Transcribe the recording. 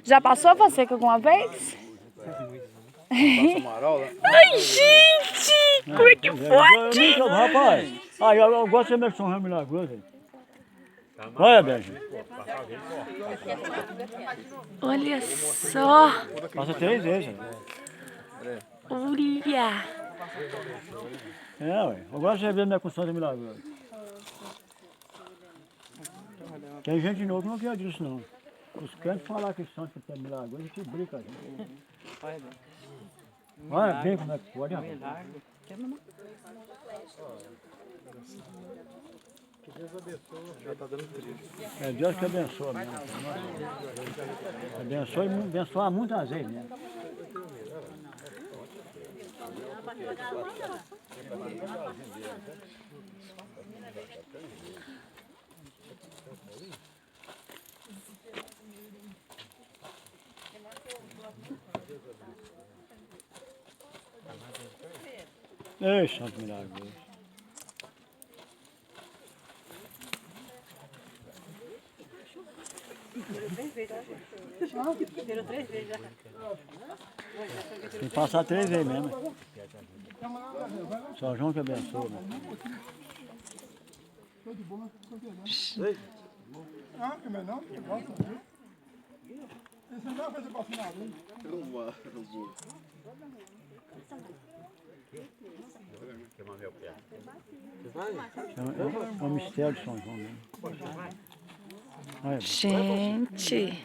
Já passou a Fonseca alguma vez? Passa marola. Ai, gente! Como é que pode? Rapaz, eu gosto de mexer São Milagroso. Olha, Beijo. Olha só! Passa 3 vezes. Olha! Ué. Eu gosto de ver minha construção de Milagroso. Tem gente novo que não quer disso, não. Os crentes falar que são que tem Milagroso, a gente brinca. Olha bem como é que pode, rapaz. Que Deus abençoe. Já tá dando trilho. É Deus que abençoa mesmo. Abençoa e abençoa muitas vezes, né? Ei, Santo Milagroso. Virou 3 vezes já. Tem que passar 3 vezes mesmo. Só João que abençoa. Né? Ah, que melhor? Esse não vai fazer pra final, hein? É um mistério de São João mesmo. Olha, Gente!